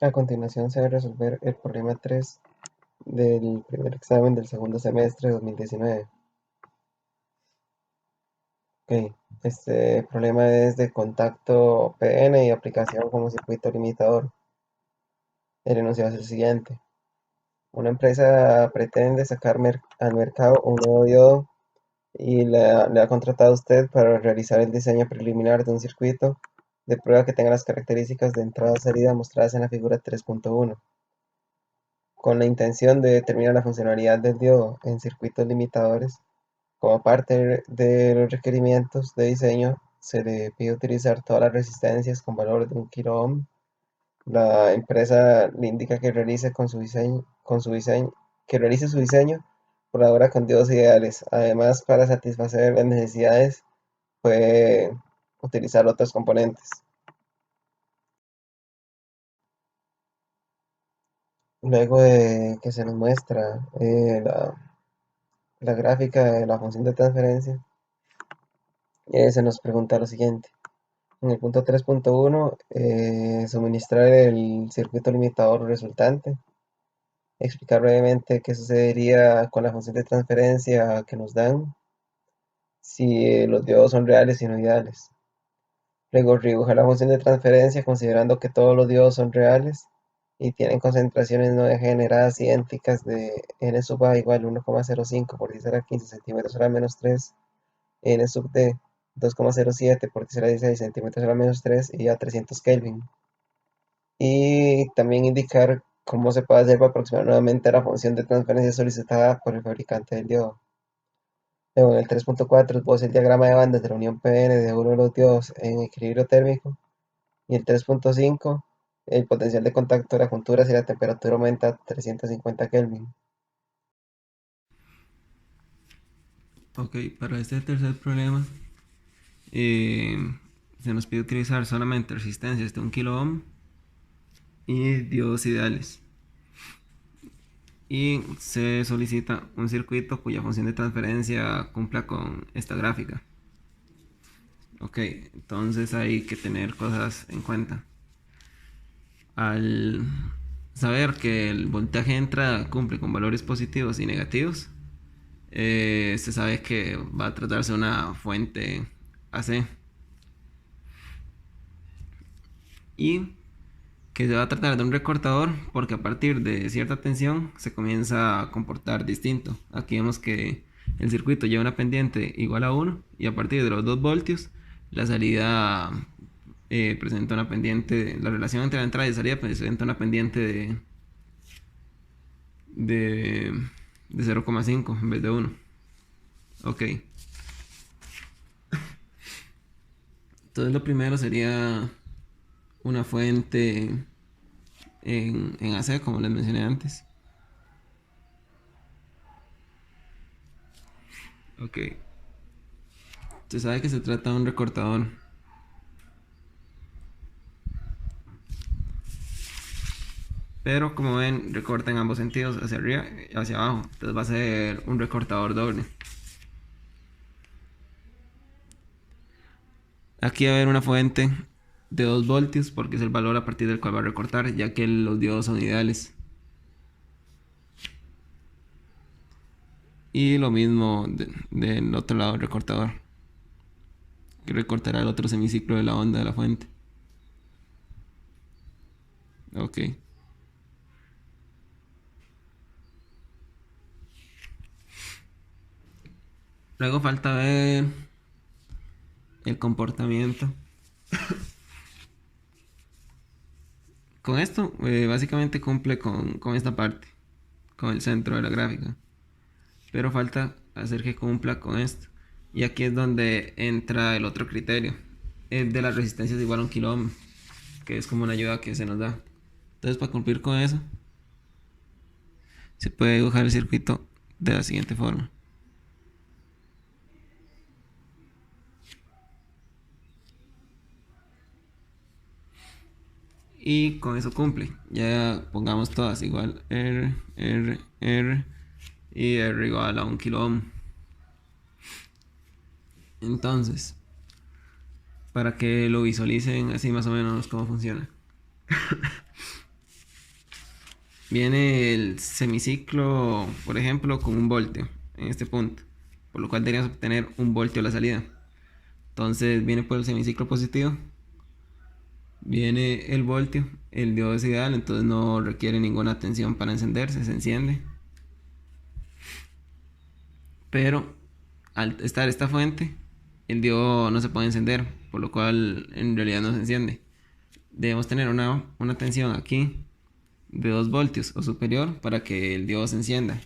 A continuación se va a resolver el problema 3 del primer examen del segundo semestre de 2019. Ok, este problema es de contacto PN y aplicación como circuito limitador. El enunciado es el siguiente. Una empresa pretende sacar al mercado un nuevo diodo y le ha contratado a usted para realizar el diseño preliminar de un circuito de prueba que tenga las características de entrada-salida mostradas en la figura 3.1, con la intención de determinar la funcionalidad del diodo en circuitos limitadores. Como parte de los requerimientos de diseño, se le pide utilizar todas las resistencias con valor de 1 kΩ. La empresa le indica que que realice su diseño por ahora con diodos ideales. Además, para satisfacer las necesidades, puede utilizar otros componentes. Luego de que se nos muestra la gráfica de la función de transferencia, se nos pregunta lo siguiente. En el punto 3.1, suministrar el circuito limitador resultante. Explicar brevemente qué sucedería con la función de transferencia que nos dan si los diodos son reales y no ideales. Luego dibujar la función de transferencia considerando que todos los diodos son reales y tienen concentraciones no degeneradas idénticas de n sub a igual a 1,05 por 10 a la 15 centímetros a la menos 3, n sub d 2,07 por 10 a la 16 centímetros a la menos 3 y a 300 Kelvin. Y también indicar cómo se puede hacer para aproximar nuevamente a la función de transferencia solicitada por el fabricante del diodo. Luego en el 3.4 esboza el diagrama de bandas de la unión PN de uno de los diodos en equilibrio térmico. Y el 3.5, el potencial de contacto de la juntura si la temperatura aumenta a 350 Kelvin. Ok, para este tercer problema eh, se nos pide utilizar solamente resistencias de 1 kΩ y diodos ideales. Y se solicita un circuito cuya función de transferencia cumpla con esta gráfica. Ok, entonces hay que tener cosas en cuenta. Al saber que el voltaje de entrada cumple con valores positivos y negativos, se sabe que va a tratarse de una fuente AC y que se va a tratar de un recortador porque a partir de cierta tensión se comienza a comportar distinto. Aquí vemos que el circuito lleva una pendiente igual a 1 y a partir de los 2 voltios la salida presenta una pendiente, la relación entre la entrada y salida presenta una pendiente de, de 0,5 en vez de 1. Ok, entonces lo primero sería una fuente en AC, como les mencioné antes. Ok, se sabe que se trata de un recortador. Pero como ven, recorta en ambos sentidos, hacia arriba y hacia abajo. Entonces va a ser un recortador doble. Aquí va a haber una fuente de 2 voltios porque es el valor a partir del cual va a recortar, ya que los diodos son ideales. Y lo mismo del otro lado del recortador, que recortará el otro semiciclo de la onda de la fuente. Ok. Luego falta ver el comportamiento. Con esto, básicamente cumple con esta parte, con el centro de la gráfica. Pero falta hacer que cumpla con esto. Y aquí es donde entra el otro criterio, el de las resistencias igual a 1 kΩ, que es como una ayuda que se nos da. Entonces, para cumplir con eso, se puede dibujar el circuito de la siguiente forma. Y con eso cumple. Ya pongamos todas igual R, R, R y R igual a 1 kΩ. Entonces, para que lo visualicen así más o menos cómo funciona. Viene el semiciclo, por ejemplo, con un voltio en este punto, por lo cual deberíamos obtener un voltio a la salida. Entonces viene por el semiciclo positivo, viene el voltio, el diodo es ideal, entonces no requiere ninguna tensión para encenderse, se enciende. Pero al estar esta fuente, el diodo no se puede encender, por lo cual en realidad no se enciende. Debemos tener una tensión aquí de 2 voltios o superior para que el diodo se encienda.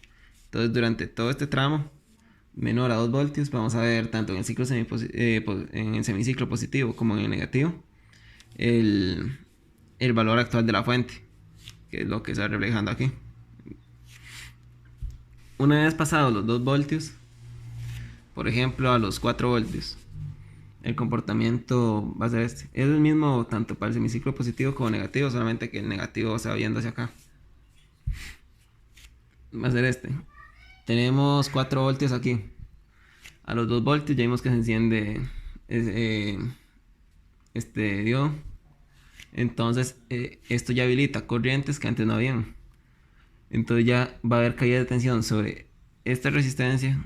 Entonces durante todo este tramo menor a 2 voltios vamos a ver tanto en el, en el semiciclo positivo como en el negativo el, el valor actual de la fuente, que es lo que está reflejando aquí. Una vez pasados los 2 voltios, por ejemplo a los 4 voltios, el comportamiento va a ser este. Es el mismo tanto para el semiciclo positivo como negativo, solamente que el negativo se va viendo hacia acá. Va a ser este. Tenemos 4 voltios aquí. A los 2 voltios ya vimos que se enciende este diodo. Entonces esto ya habilita corrientes que antes no habían. Entonces ya va a haber caída de tensión sobre esta resistencia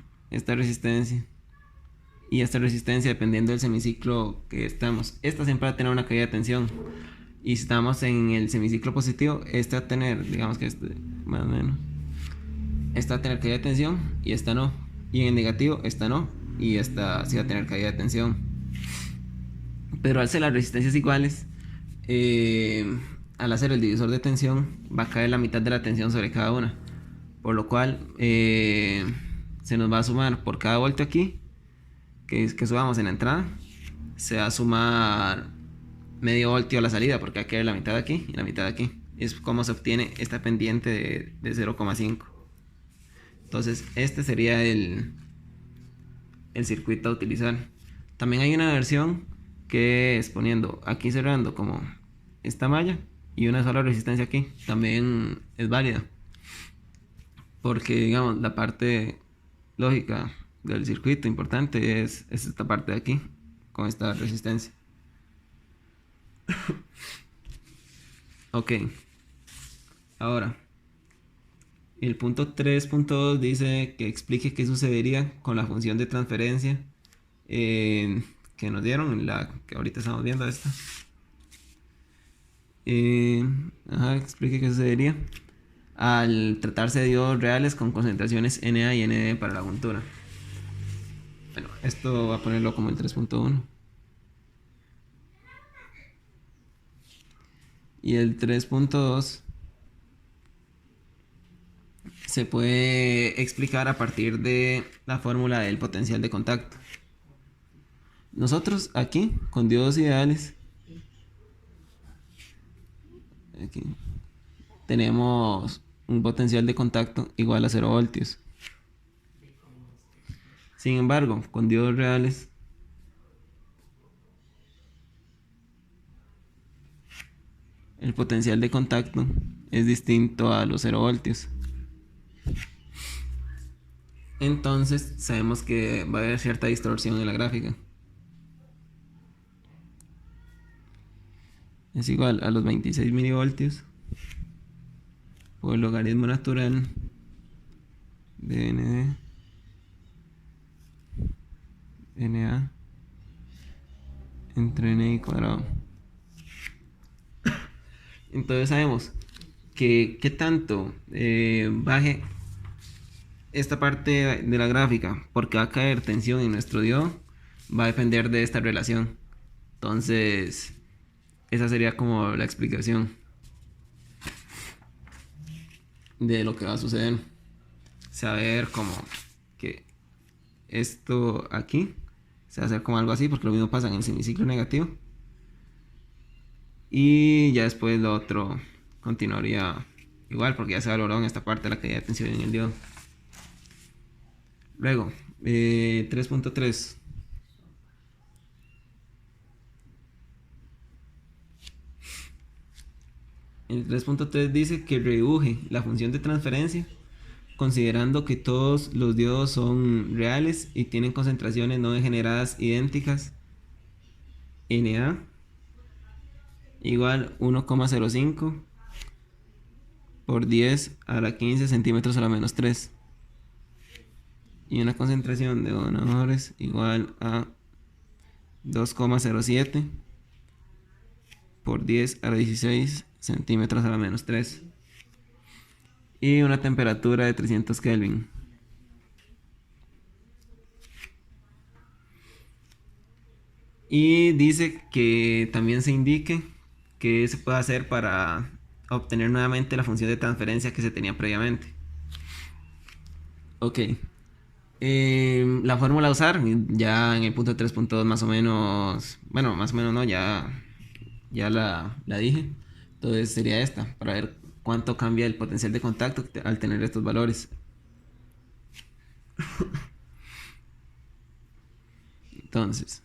y esta resistencia dependiendo del semiciclo que estamos. Esta siempre va a tener una caída de tensión. Y si estamos en el semiciclo positivo, esta va a tener, digamos que este, más o menos, esta va a tener caída de tensión y esta no. Y en el negativo, esta no. Y esta sí va a tener caída de tensión. Pero al ser las resistencias iguales, al hacer el divisor de tensión, va a caer la mitad de la tensión sobre cada una. Por lo cual, se nos va a sumar por cada voltio aquí, que subamos en la entrada, se va a sumar medio voltio a la salida, porque va a caer la mitad de aquí y la mitad de aquí. Es como se obtiene esta pendiente de 0,5. Entonces, este sería el circuito a utilizar. También hay una versión que es poniendo aquí cerrando como esta malla y una sola resistencia aquí. También es válida, porque digamos la parte lógica del circuito importante es esta parte de aquí con esta resistencia. Ok, ahora el punto 3.2 dice que explique qué sucedería con la función de transferencia que nos dieron, la que ahorita estamos viendo esta. Explique qué sucedería al tratarse de diodos reales con concentraciones Na y Nd para la juntura. Bueno, esto va a ponerlo como el 3.1. Y el 3.2 se puede explicar a partir de la fórmula del potencial de contacto. Nosotros aquí, con diodos ideales, aquí, tenemos un potencial de contacto igual a 0 voltios. Sin embargo, con diodos reales, el potencial de contacto es distinto a los 0 voltios. Entonces sabemos que va a haber cierta distorsión en la gráfica. Es igual a los 26 milivoltios por el logaritmo natural de Nd Na entre N cuadrado. Entonces sabemos que qué tanto baje esta parte de la gráfica, porque va a caer tensión en nuestro diodo, va a depender de esta relación. Entonces esa sería como la explicación de lo que va a suceder. Saber como que esto aquí se va a hacer como algo así, porque lo mismo pasa en el semiciclo negativo. Y ya después lo otro continuaría igual, porque ya se valoró en esta parte la caída de tensión en el diodo. Luego, 3.3. El 3.3 dice que reduje la función de transferencia considerando que todos los diodos son reales y tienen concentraciones no degeneradas idénticas. Na igual 1,05 por 10 a la 15 centímetros a la menos 3. Y una concentración de donadores igual a 2,07 por 10 a la 16 centímetros a la menos 3. Y una temperatura de 300 Kelvin. Y dice que también se indique que se puede hacer para obtener nuevamente la función de transferencia que se tenía previamente. Ok. La fórmula a usar, ya en el punto 3.2 más o menos, bueno, más o menos no, ya la dije. Entonces sería esta, para ver cuánto cambia el potencial de contacto al tener estos valores. Entonces,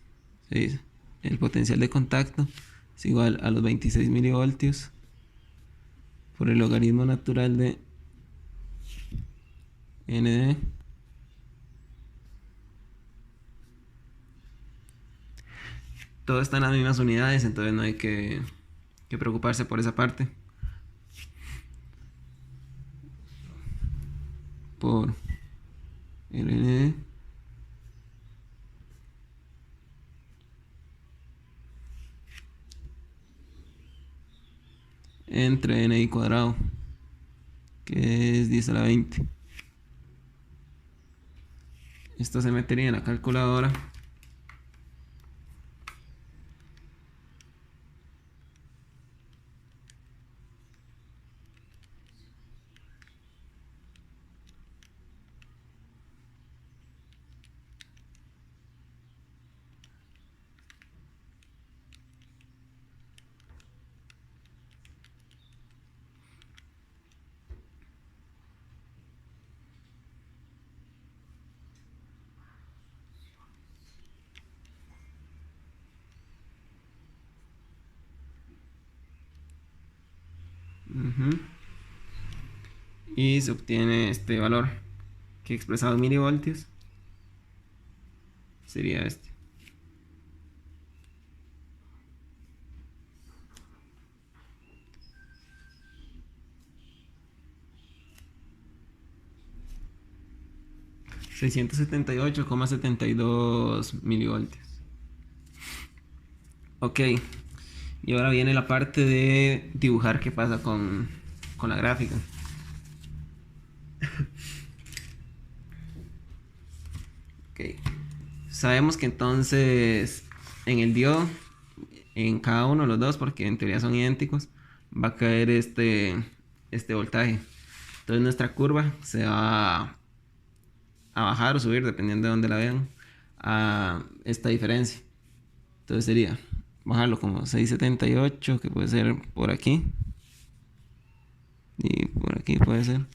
se dice, el potencial de contacto es igual a los 26 milivoltios por el logaritmo natural de ND. Todo está en las mismas unidades, entonces no hay que preocuparse por esa parte. Por el ND entre NI cuadrado, que es 10 a la 20. Esto se metería en la calculadora. Y se obtiene este valor que expresado en milivoltios sería este. $678,72 milivoltios. Ok, y ahora viene la parte de dibujar qué pasa con la gráfica. Ok, sabemos que entonces en el diodo, en cada uno de los dos, porque en teoría son idénticos, va a caer este voltaje. Entonces nuestra curva se va a bajar o subir, dependiendo de dónde la vean, a esta diferencia. Entonces sería bajarlo como 678, que puede ser por aquí, y por aquí puede ser,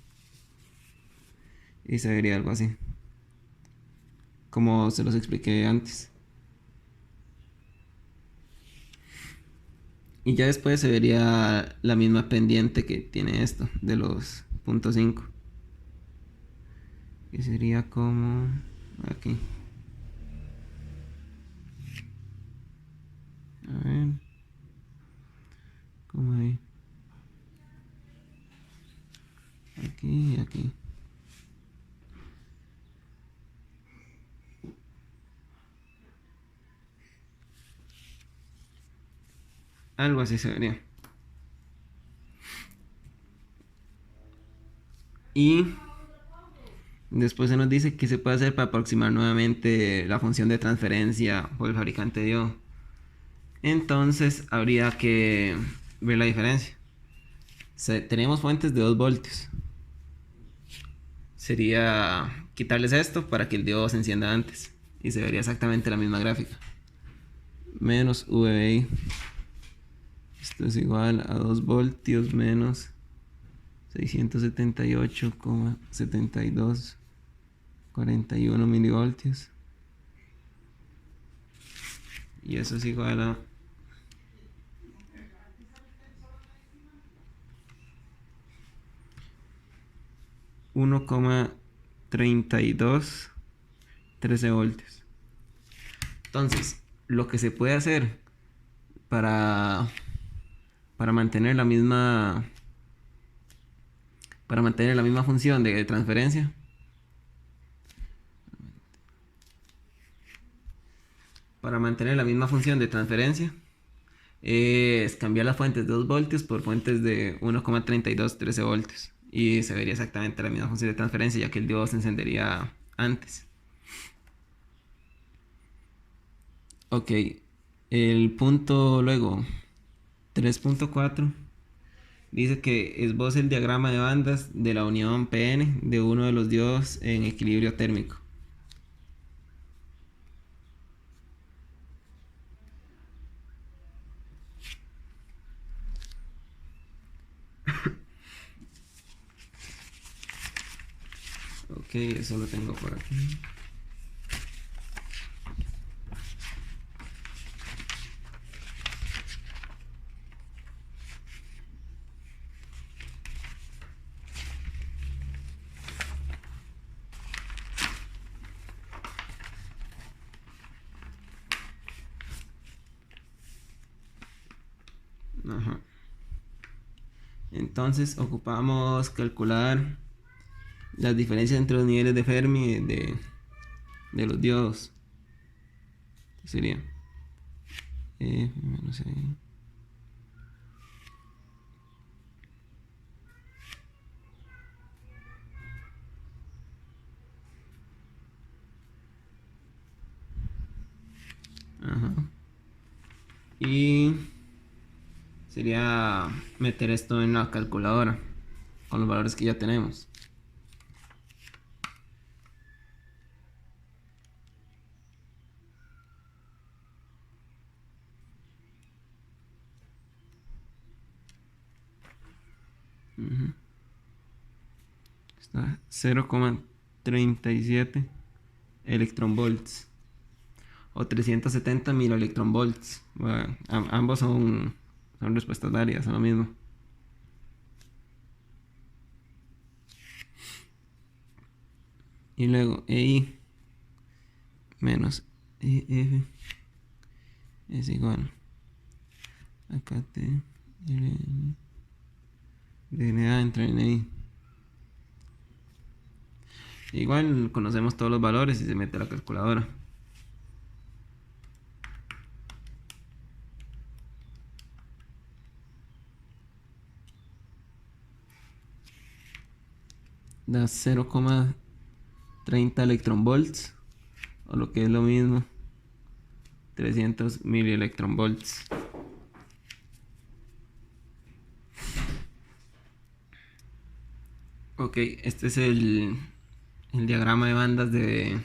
y se vería algo así, como se los expliqué antes. Y ya después se vería la misma pendiente que tiene esto de los .5, que sería como aquí. A ver, como ahí, aquí y aquí. Algo así se vería. Y después se nos dice que se puede hacer para aproximar nuevamente la función de transferencia por el fabricante de diodo. Entonces habría que ver la diferencia. Tenemos fuentes de 2 voltios. Sería quitarles esto para que el diodo se encienda antes. Y se vería exactamente la misma gráfica. Menos VBI. Esto es igual a 2 voltios menos 678,7241 milivoltios. Y eso es igual a 1,3213 voltios. Entonces, lo que se puede hacer para mantener la misma para mantener la misma función de transferencia. Para mantener la misma función de transferencia es cambiar las fuentes de 2 voltios por fuentes de 1,3213 voltios. Y se vería exactamente la misma función de transferencia, ya que el diodo se encendería antes. Ok, el punto luego 3.4 dice que esboce el diagrama de bandas de la unión PN de uno de los diodos en equilibrio térmico. Ok, eso lo tengo por aquí. Ajá. Entonces ocupamos calcular las diferencias entre los niveles de Fermi de los diodos. Sería F menos E. Ajá. Y sería meter esto en la calculadora con los valores que ya tenemos. Está 0,37 electronvolts o 370 miloelectronvolts. Bueno, ambos son respuestas válidas, son lo mismo. Y luego EI menos EF es igual a KT DNA entre NI. Igual conocemos todos los valores y se mete a la calculadora. Da 0,30 electronvolts, o lo que es lo mismo, 300 milielectronvolts. Ok, este es el diagrama de bandas de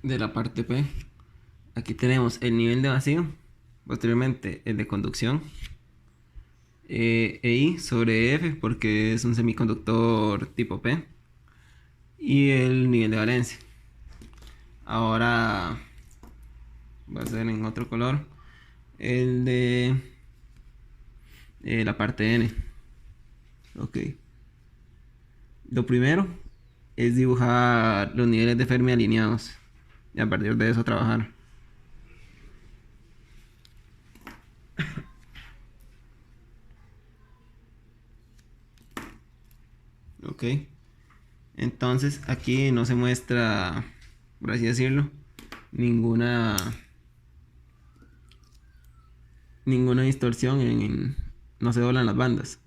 la parte P. Aquí tenemos el nivel de vacío, posteriormente el de conducción, EI sobre F porque es un semiconductor tipo P, y el nivel de valencia. Ahora va a ser en otro color el de la parte N. Ok, lo primero es dibujar los niveles de Fermi alineados y a partir de eso trabajar. Ok, entonces aquí no se muestra, por así decirlo, ninguna distorsión no se doblan las bandas,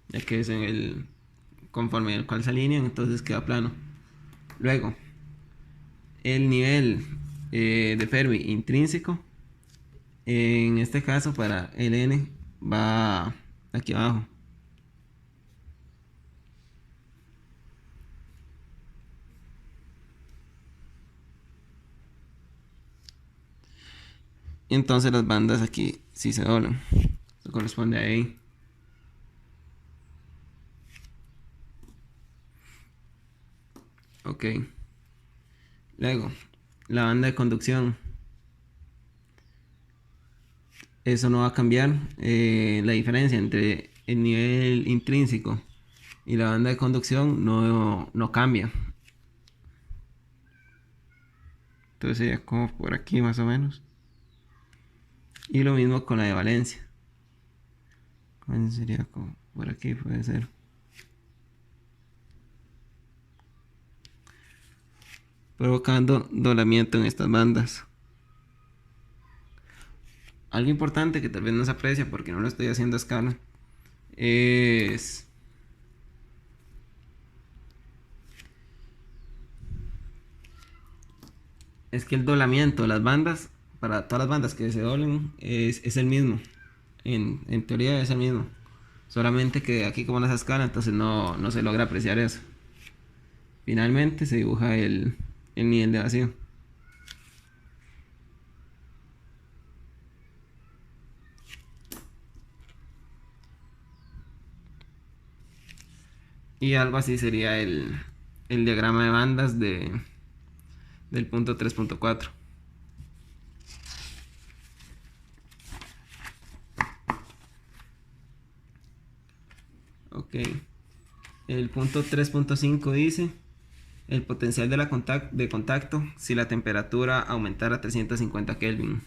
ya que es en el conforme el cual se alinean, entonces queda plano. Luego el nivel de Fermi intrínseco, en este caso para el N, va aquí abajo. Entonces las bandas aquí sí se doblan. Esto corresponde a E. Ok. Luego, la banda de conducción. Eso no va a cambiar. La diferencia entre el nivel intrínseco y la banda de conducción no cambia. Entonces sería como por aquí más o menos. Y lo mismo con la de valencia. ¿Cuál sería como por aquí? Puede ser. Provocando dolamiento en estas bandas. Algo importante que tal vez no se aprecia porque no lo estoy haciendo a escala es, es que el dolamiento de las bandas, para todas las bandas que se doblen, es el mismo. En teoría es el mismo. Solamente que aquí como no es a escala, entonces no se logra apreciar eso. Finalmente se dibuja el nivel de vacío. Y algo así sería el diagrama de bandas del punto 3.4. Ok. El punto 3.5 dice el potencial de contacto si la temperatura aumentara a 350 Kelvin.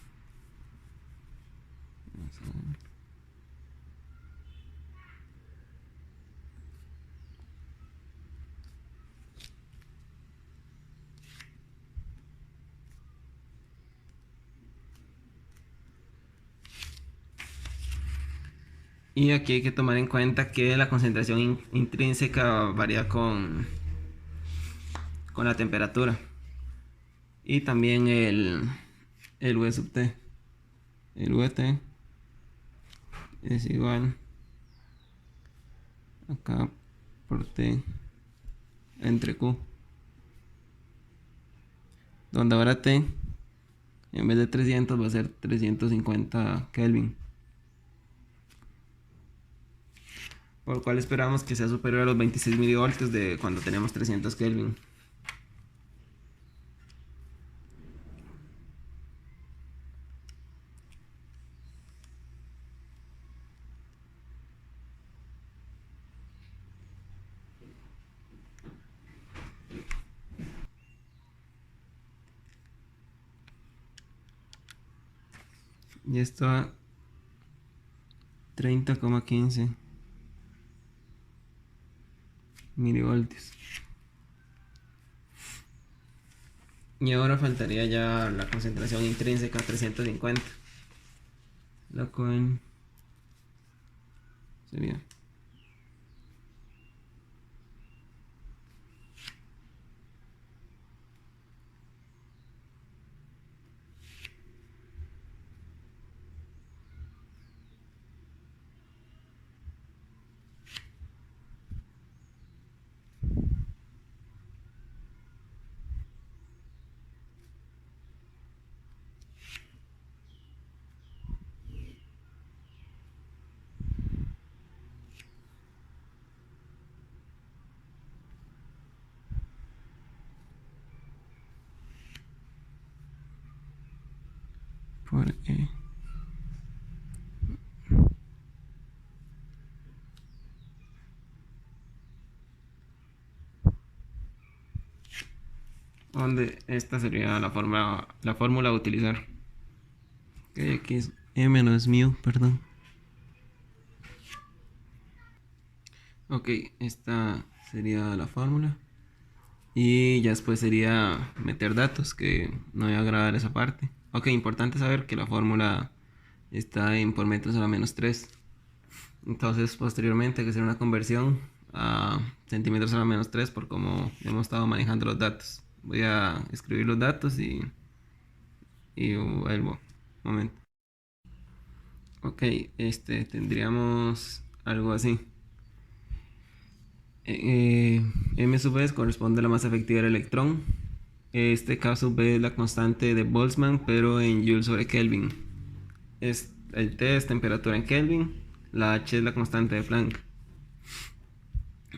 Y aquí hay que tomar en cuenta que la concentración intrínseca varía con la temperatura. Y también el V sub T. El VT es igual acá por T entre Q. Donde ahora T en vez de 300 va a ser 350 Kelvin. Por lo cual esperamos que sea superior a los 26 milivoltios de cuando tenemos 300 Kelvin. Y esto a 30,15 milivoltios. Y ahora faltaría ya la concentración intrínseca 350, la cual sería por E. Donde esta sería la fórmula a utilizar. Que aquí es E menos mu, perdón. Ok, esta sería la fórmula. Y ya después sería meter datos, que no voy a grabar esa parte. Ok, importante saber que la fórmula está en por metros a la menos 3. Entonces, posteriormente hay que hacer una conversión a centímetros a la menos 3 por cómo hemos estado manejando los datos. Voy a escribir los datos y vuelvo. Un momento. Ok, tendríamos algo así. M sub B corresponde a la masa efectiva del electrón. Este K sub B es la constante de Boltzmann, pero en Joule sobre Kelvin. El T es temperatura en Kelvin. La H es la constante de Planck.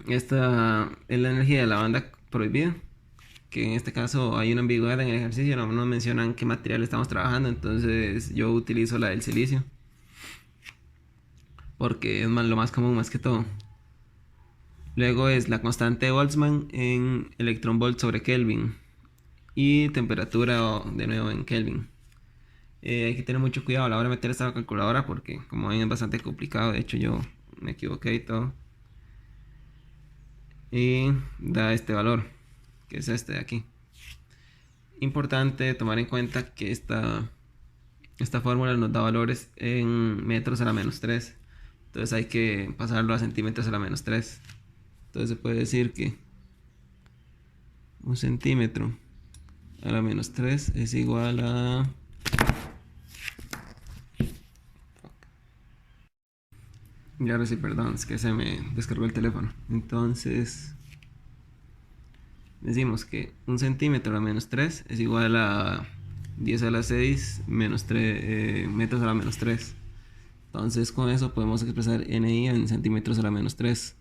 Esta es la energía de la banda prohibida, que en este caso hay una ambigüedad en el ejercicio, no nos mencionan qué material estamos trabajando, entonces yo utilizo la del silicio, porque es lo más común más que todo. Luego es la constante de Boltzmann en electronvolt sobre Kelvin y temperatura de nuevo en Kelvin. Hay que tener mucho cuidado a la hora de meter esta calculadora porque como ven es bastante complicado. De hecho yo me equivoqué y todo. Y da este valor, que es este de aquí. Importante tomar en cuenta que esta fórmula nos da valores en metros a la menos 3. Entonces hay que pasarlo a centímetros a la menos 3. Entonces se puede decir que un centímetro a la menos 3 es igual a... Ya ahora sí, perdón, es que se me descargó el teléfono. Entonces decimos que un centímetro a la menos 3 es igual a 10 a la 6 menos 3, metros a la menos 3. Entonces con eso podemos expresar NI en centímetros a la menos 3.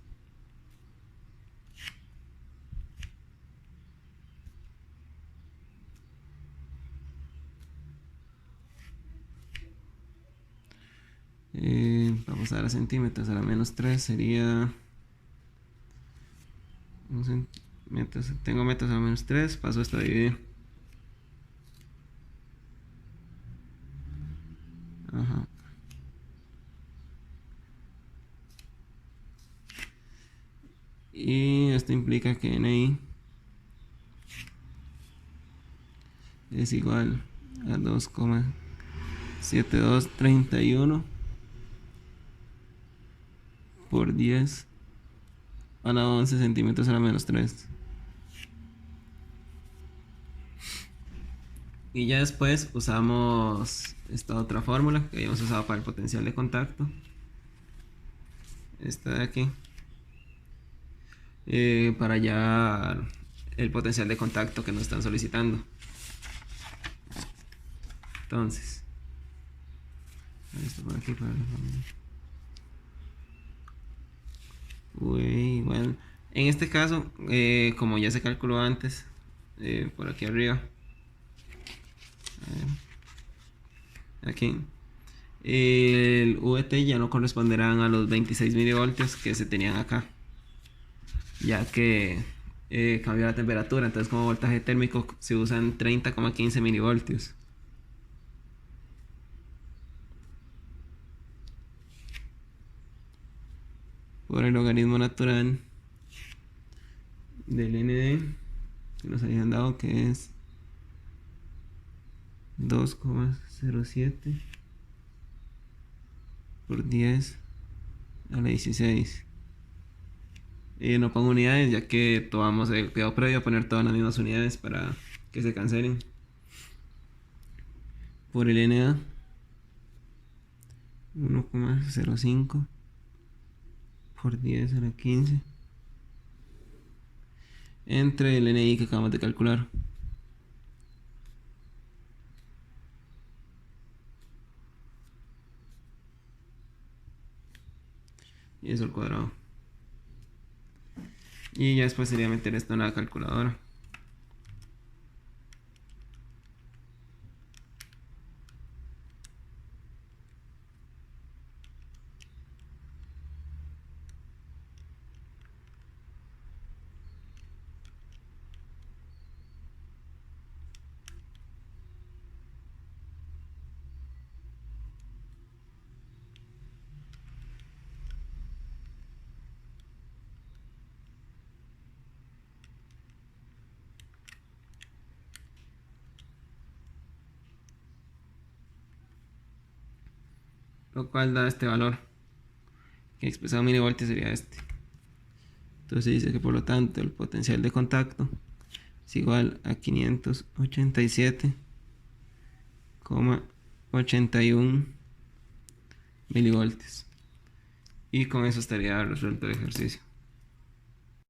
Vamos a dar a centímetros a la menos 3 sería... tengo metros a la menos 3, paso esto a dividir. Ajá. Y esto implica que NI es igual a 2,7231 por 10 a la 11 centímetros a la menos 3. Y ya después usamos esta otra fórmula que habíamos usado para el potencial de contacto. Esta de aquí. Para hallar el potencial de contacto que nos están solicitando. Entonces, esto por aquí para bueno, en este caso, como ya se calculó antes, por aquí arriba, aquí, el VT ya no corresponderán a los 26 milivoltios que se tenían acá, ya que cambió la temperatura. Entonces como voltaje térmico se usan 30,15 milivoltios. Por el logaritmo natural del ND que nos habían dado, que es 2,07 por 10 a la 16. No pongo unidades, ya que tomamos el cuidado previo a poner todas las mismas unidades para que se cancelen. Por el NA 1,05 por 10 a la 15 entre el NI que acabamos de calcular. Y eso al cuadrado. Y ya después sería meter esto en la calculadora. Lo cual da este valor, que expresado en milivoltios sería este. Entonces dice que por lo tanto el potencial de contacto es igual a 587,81 milivoltios. Y con eso estaría resuelto el ejercicio.